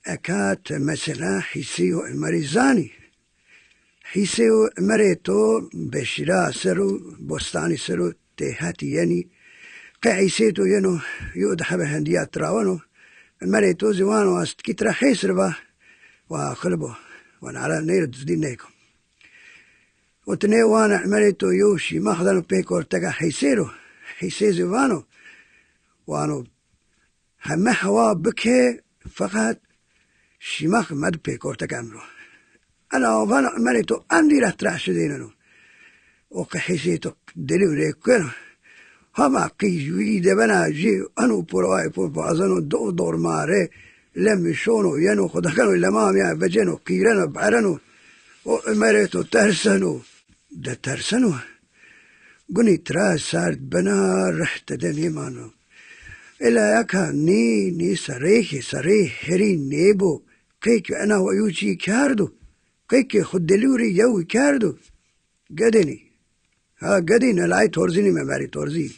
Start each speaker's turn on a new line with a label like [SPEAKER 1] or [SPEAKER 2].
[SPEAKER 1] أكات مثلا حسيو مريزاني حسيو مريتو بشرا سرو بستاني سرو تهاتي يعني قعيسيتو ينو يودح بهنديات راونو مريتو زوانو است كترا حيسربا وخلبو وانا على نير تزدين نيكم وتني وانا مريتو يوشي مخدنو بيكور تقا حيسيرو حيسي زوانو وانو همه هوا بكي فقط شماخ مد بيكور تقامرو أنا وانا مريتو أندي رح ترح شدينو وكحيسيتو دليو ريكوينو هما قيجوي دبنا جي أنو براي بازنو دور ماري لم شونو ينو خدكنو لمام يا بجنو قيرنو بعرنو ومريتو ترسنو ده ترسنو قني تراس سارد بنا رحت دنيمانو إلا يكا ني سريح هري نيبو قيك أنا ويوشي كاردو قيك خدلوري يو كاردو قدني ها قدين العي تورزيني ما باري تورزي